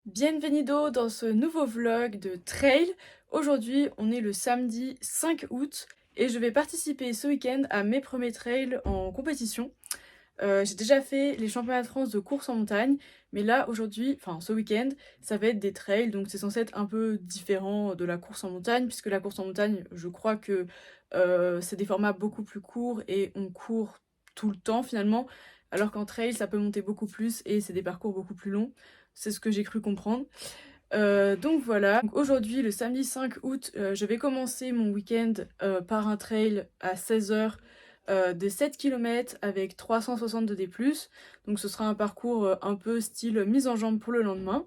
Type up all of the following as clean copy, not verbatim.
Bienvenido dans ce nouveau vlog de trail. Aujourd'hui, on est le samedi 5 août et je vais participer ce week-end à mes premiers trails en compétition. J'ai déjà fait les championnats de France de course en montagne, mais là aujourd'hui, enfin ce week-end, ça va être des trails, donc c'est censé être un peu différent de la course en montagne, puisque la course en montagne, je crois que c'est des formats beaucoup plus courts et on court tout le temps finalement, alors qu'en trail, ça peut monter beaucoup plus et c'est des parcours beaucoup plus longs. C'est ce que j'ai cru comprendre. Donc voilà, donc aujourd'hui le samedi 5 août, je vais commencer mon week-end par un trail à 16 h de 7 km avec 360 de D+. Donc ce sera un parcours un peu style mise en jambe pour le lendemain.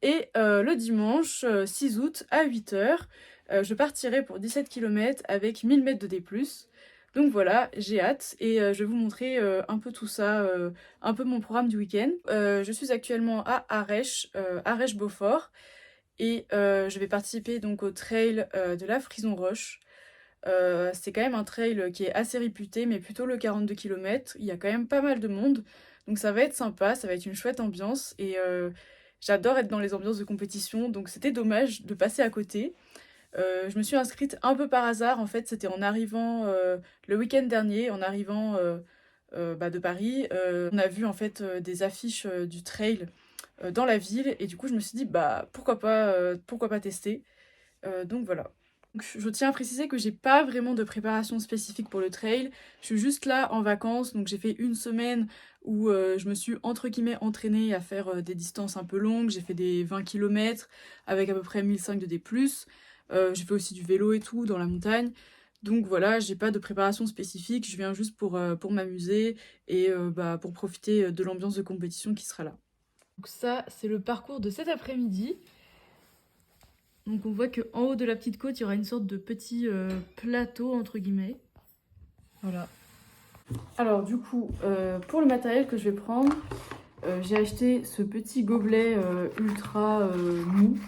Et le dimanche 6 août à 8 h, je partirai pour 17 km avec 1000 mètres de D+. Donc voilà, j'ai hâte et je vais vous montrer un peu tout ça, un peu mon programme du week-end. Je suis actuellement à Arèche, Arèche-Beaufort, et je vais participer donc au trail de la Frison Roche. C'est quand même un trail qui est assez réputé, mais plutôt le 42 km. Il y a quand même pas mal de monde, donc ça va être sympa, ça va être une chouette ambiance, et j'adore être dans les ambiances de compétition, donc c'était dommage de passer à côté. Je me suis inscrite un peu par hasard, en fait, c'était en arrivant le week-end dernier, en arrivant de Paris. On a vu en fait des affiches du trail dans la ville, et du coup je me suis dit bah pourquoi pas tester. Donc voilà. Donc, je tiens à préciser que j'ai pas vraiment de préparation spécifique pour le trail. Je suis juste là en vacances, donc j'ai fait une semaine où je me suis entre guillemets entraînée à faire des distances un peu longues. J'ai fait des 20 km avec à peu près 1500 de D+. J'ai fait aussi du vélo et tout dans la montagne. Donc voilà, j'ai pas de préparation spécifique, je viens juste pour m'amuser et pour profiter de l'ambiance de compétition qui sera là. Donc ça, c'est le parcours de cet après-midi. Donc on voit qu'en haut de la petite côte, il y aura une sorte de petit plateau, entre guillemets. Voilà. Alors du coup, pour le matériel que je vais prendre, j'ai acheté ce petit gobelet ultra mou,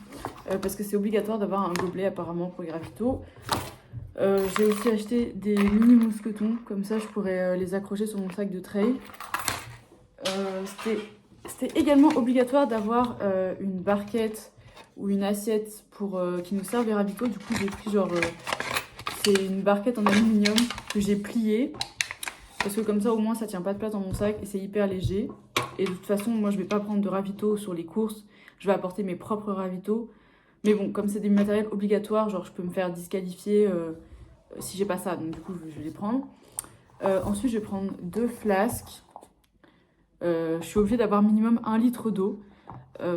parce que c'est obligatoire d'avoir un gobelet apparemment pour les ravitaux. J'ai aussi acheté des mini mousquetons, comme ça je pourrais les accrocher sur mon sac de trail. C'était également obligatoire d'avoir une barquette ou une assiette pour qui nous serve les ravitaux. Du coup j'ai pris c'est une barquette en aluminium que j'ai pliée, parce que comme ça au moins ça tient pas de place dans mon sac et c'est hyper léger. Et de toute façon moi je vais pas prendre de ravitaux sur les courses, je vais apporter mes propres ravitaux. Mais bon, comme c'est des matériels obligatoires, genre je peux me faire disqualifier si j'ai pas ça, donc du coup je vais les prendre. Ensuite je vais prendre 2 flasques. Je suis obligée d'avoir minimum 1 litre d'eau.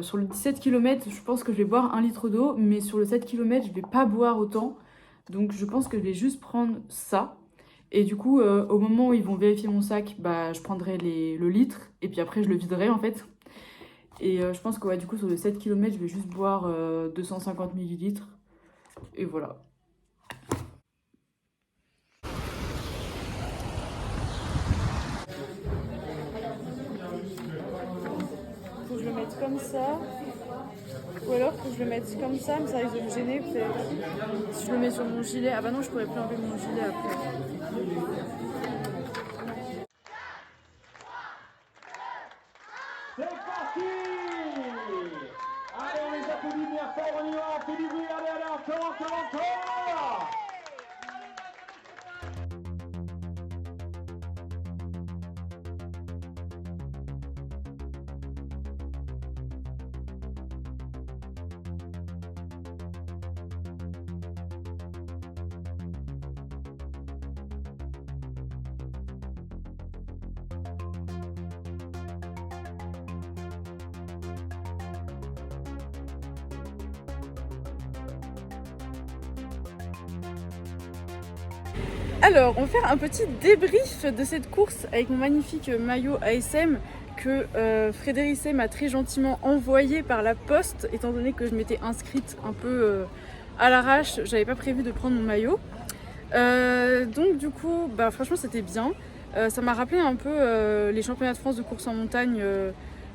Sur le 17 km, je pense que je vais boire 1 litre d'eau, mais sur le 7 km, je vais pas boire autant. Donc je pense que je vais juste prendre ça. Et du coup, au moment où ils vont vérifier mon sac, bah, je prendrai le litre, et puis après je le viderai en fait. Et je pense que ouais, du coup sur le 7 km, je vais juste boire 250 millilitres. Et voilà. Faut que je le mette comme ça. Ou alors faut que je le mette comme ça, mais ça risque de me gêner peut-être. Si je le mets sur mon gilet, ah bah non, je pourrais plus enlever mon gilet après. C'est parti! Allez, on les applaudit bien fort, on y va, on fait du bruit, allez, encore, encore, encore! Alors, on va faire un petit débrief de cette course avec mon magnifique maillot ASM que Frédéric m'a très gentiment envoyé par la poste, étant donné que je m'étais inscrite un peu à l'arrache, j'avais pas prévu de prendre mon maillot. Donc du coup, bah, franchement c'était bien. Ça m'a rappelé un peu les championnats de France de course en montagne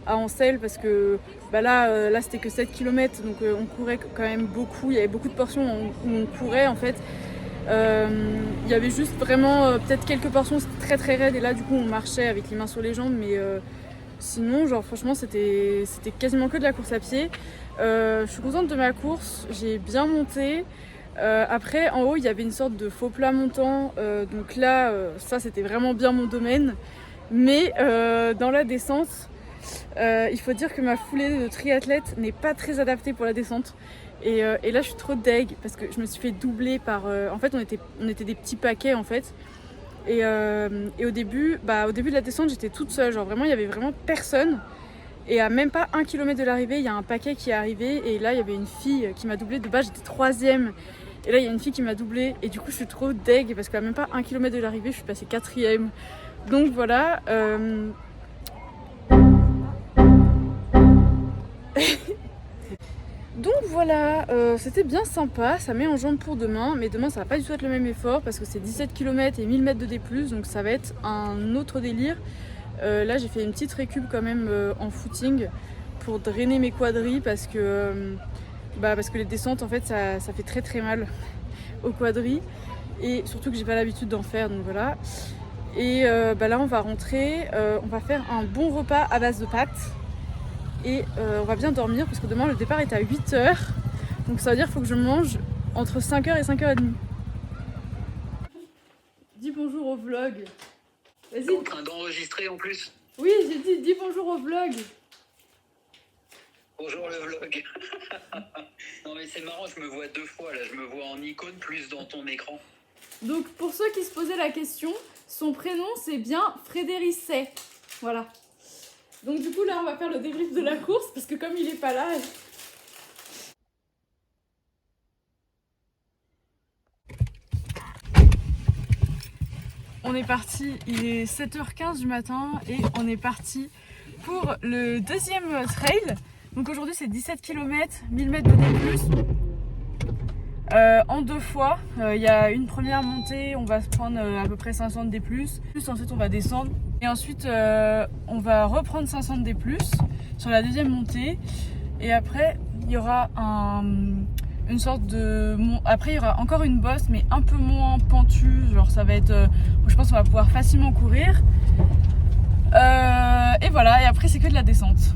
à Ancel, parce que bah là c'était que 7 km, donc on courait quand même beaucoup, il y avait beaucoup de portions où on courait en fait. Il y avait juste vraiment peut-être quelques portions très très raides, et là du coup on marchait avec les mains sur les jambes, mais sinon, genre franchement, c'était quasiment que de la course à pied. Je suis contente de ma course, j'ai bien monté. Après, en haut, il y avait une sorte de faux plat montant, donc là, ça c'était vraiment bien mon domaine. Mais dans la descente, il faut dire que ma foulée de triathlète n'est pas très adaptée pour la descente. Et là, je suis trop deg parce que je me suis fait doubler par. En fait, on était des petits paquets en fait. Et au début de la descente, j'étais toute seule. Genre vraiment, il y avait vraiment personne. Et à même pas 1 km de l'arrivée, il y a un paquet qui est arrivé. Et là, il y avait une fille qui m'a doublée. De base, j'étais 3e. Et là, il y a une fille qui m'a doublée. Et du coup, je suis trop deg parce qu'à même pas 1 km de l'arrivée, je suis passée 4e. Donc voilà. Donc voilà, c'était bien sympa, ça met en jambe pour demain, mais demain ça va pas du tout être le même effort parce que c'est 17 km et 1000 mètres de D+, donc ça va être un autre délire. Là j'ai fait une petite récup quand même en footing pour drainer mes quadris parce que les descentes en fait ça fait très très mal aux quadris et surtout que j'ai pas l'habitude d'en faire, donc voilà. Et là on va rentrer, on va faire un bon repas à base de pâtes. Et on va bien dormir parce que demain le départ est à 8h. Donc ça veut dire qu'il faut que je mange entre 5h et 5h30. Dis bonjour au vlog. Vas-y. T'es en train d'enregistrer en plus. Oui, j'ai dit dis bonjour au vlog. Bonjour le vlog. Non mais c'est marrant, je me vois 2 fois là. Je me vois en icône plus dans ton écran. Donc pour ceux qui se posaient la question, son prénom c'est bien Frédéric Say. Voilà. Donc du coup là on va faire le débrief de la course parce que comme il est pas là... On est parti, il est 7h15 du matin et on est parti pour le deuxième trail. Donc aujourd'hui c'est 17 km, 1000 mètres de D+. En 2 fois, il y a une première montée, on va se prendre à peu près 500 de D+. Ensuite on va descendre et ensuite on va reprendre 500 de D+, sur la deuxième montée. Et après il y aura une sorte de... Après il y aura encore une bosse mais un peu moins pentue, genre ça va être... je pense qu'on va pouvoir facilement courir. Et voilà, et après c'est que de la descente.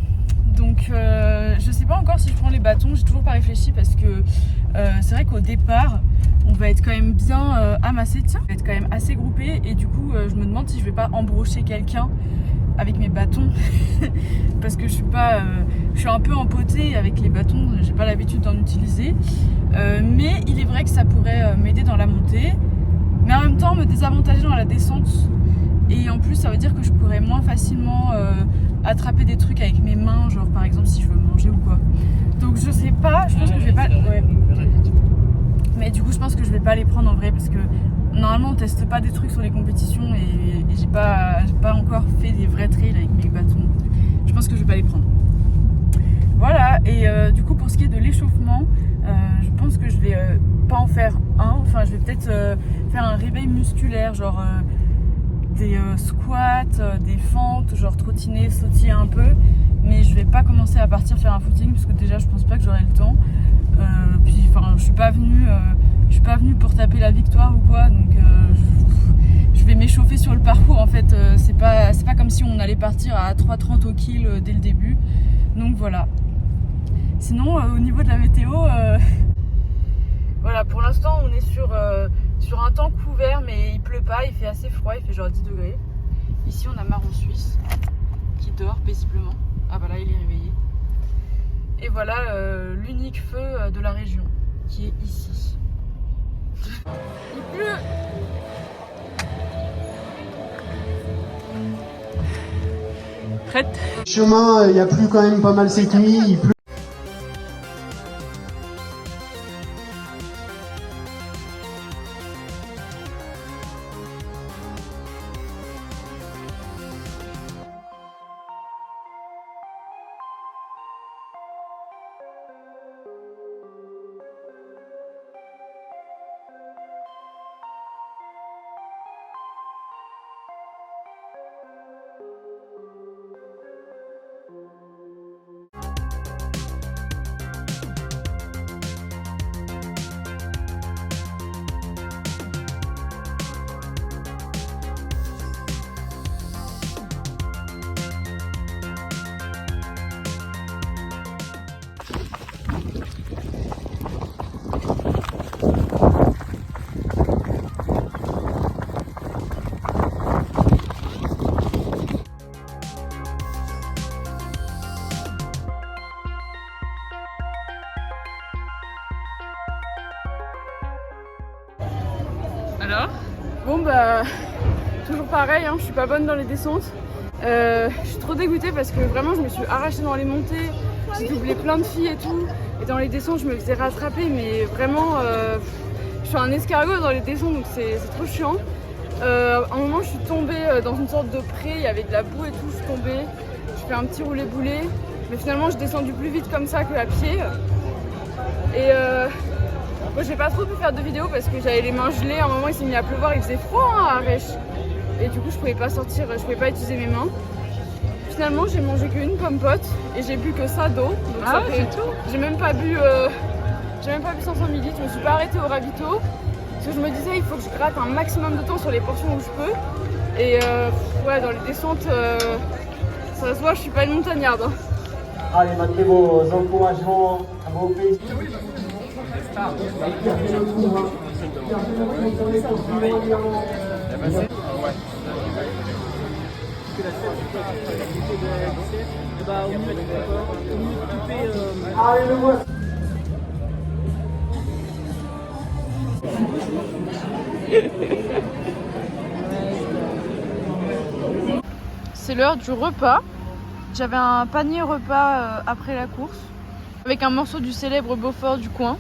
Donc je sais pas encore si je prends les bâtons, j'ai toujours pas réfléchi parce que c'est vrai qu'au départ on va être quand même bien amassé, tiens, on va être quand même assez groupé et du coup je me demande si je vais pas embrocher quelqu'un avec mes bâtons parce que je suis un peu empotée avec les bâtons, j'ai pas l'habitude d'en utiliser, mais il est vrai que ça pourrait m'aider dans la montée, mais en même temps me désavantager dans la descente. Et en plus ça veut dire que je pourrais moins facilement attraper des trucs avec mes mains, genre par exemple si je veux manger ou quoi. Donc je sais pas, je pense que je vais pas... Ouais. Mais du coup je pense que je vais pas les prendre en vrai parce que normalement on teste pas des trucs sur les compétitions et j'ai pas encore fait des vrais trails avec mes bâtons. Je pense que je vais pas les prendre. Voilà, et du coup pour ce qui est de l'échauffement, je pense que je vais pas en faire un, enfin je vais peut-être faire un réveil musculaire, genre... des squats, des fentes, genre trottiner, sautiller un peu, mais je vais pas commencer à partir faire un footing parce que déjà je pense pas que j'aurai le temps. Puis enfin je suis pas venue pour taper la victoire ou quoi, donc je vais m'échauffer sur le parcours en fait. C'est pas comme si on allait partir à 3,30 au kill dès le début, donc voilà. Sinon au niveau de la météo, voilà, pour l'instant on est sur un temps couvert, mais il pleut pas, il fait assez froid, il fait genre 10 degrés. Ici on a Marron Suisse qui dort paisiblement. Ah bah là il est réveillé. Et voilà l'unique feu de la région qui est ici. Il pleut. Prête? Chemin, il y a plu quand même pas mal cette nuit, il pleut. Alors? Bon bah, toujours pareil, hein, je suis pas bonne dans les descentes. Je suis trop dégoûtée parce que vraiment je me suis arrachée dans les montées, j'ai doublé plein de filles et tout. Et dans les descentes je me faisais rattraper, mais vraiment je suis un escargot dans les descentes, donc c'est trop chiant. À un moment je suis tombée dans une sorte de pré, il y avait de la boue et tout, je suis tombée, je fais un petit roulé-boulé, mais finalement je descendu plus vite comme ça que à pied. Et moi j'ai pas trop pu faire de vidéos parce que j'avais les mains gelées, à un moment il s'est mis à pleuvoir, il faisait froid hein, à Arèche. Et du coup je pouvais pas sortir, je pouvais pas utiliser mes mains. Finalement j'ai mangé qu'une pomme pote et j'ai bu que ça d'eau. Ah ouais, c'est tout. J'ai même pas bu 500 ml, je me suis pas arrêtée au ravito. Parce que je me disais il faut que je gratte un maximum de temps sur les portions où je peux. Et ouais, dans les descentes, ça se voit, je suis pas une montagnarde. Hein. Allez, maintenez vos encouragements à vos pays. Allez, le voici. C'est l'heure du repas. J'avais un panier repas après la course avec un morceau du célèbre Beaufort du coin,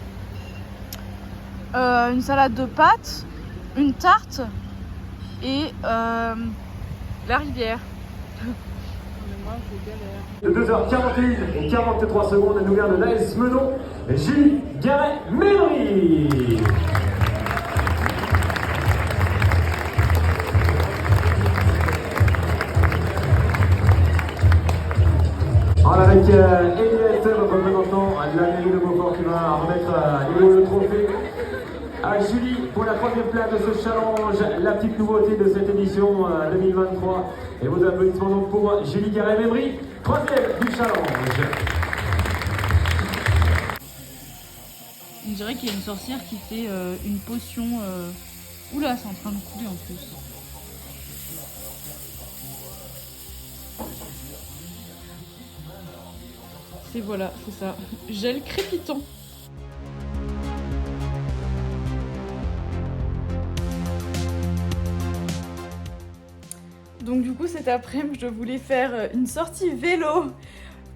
une salade de pâtes, une tarte et la rivière. De 2h41 et 43 secondes, elle nous vient de l'AS Meudon, Julie Garet-Méry. Voilà, avec Eliette, représentant de la mairie de Beaufort, qui va remettre à niveau le trophée à Julie pour la troisième place de ce challenge, la petite nouveauté de cette édition 2023. Et vos applaudissements donc pour Julie Garet-Méry, troisième du challenge. On dirait qu'il y a une sorcière qui fait une potion. Oula, c'est en train de couler en plus. Et voilà, c'est ça. Gel crépitant. Donc du coup cet après-midi je voulais faire une sortie vélo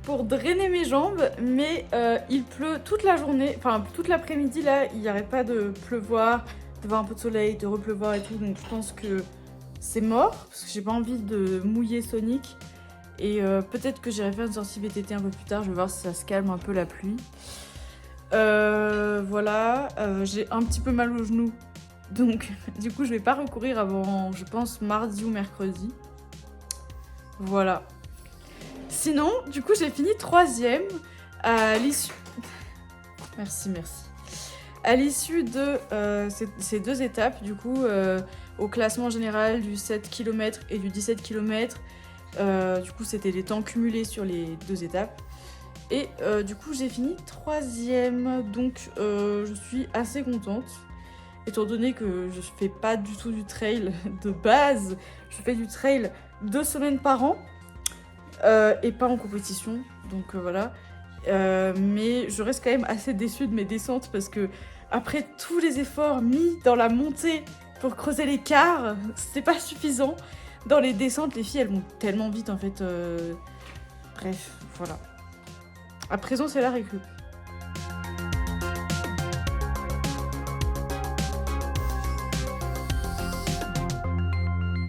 pour drainer mes jambes, mais il pleut toute la journée, enfin toute l'après-midi là, il n'y arrête pas de pleuvoir, de voir un peu de soleil, de repleuvoir et tout, donc je pense que c'est mort, parce que j'ai pas envie de mouiller Sonic. Et peut-être que j'irai faire une sortie VTT un peu plus tard, je vais voir si ça se calme un peu la pluie. Voilà, j'ai un petit peu mal au genou, donc du coup je vais pas recourir avant, je pense, mardi ou mercredi. Voilà. Sinon, du coup j'ai fini 3e à l'issue... Merci. À l'issue de ces 2 étapes, du coup, au classement général du 7 km et du 17 km, du coup c'était les temps cumulés sur les 2 étapes. Et du coup j'ai fini 3e, donc je suis assez contente. Étant donné que je fais pas du tout du trail de base, je fais du trail 2 semaines par an et pas en compétition, donc voilà. Mais je reste quand même assez déçue de mes descentes parce que après tous les efforts mis dans la montée pour creuser l'écart, c'était pas suffisant. Dans les descentes, les filles elles montent tellement vite en fait. Bref, voilà. À présent c'est la récup.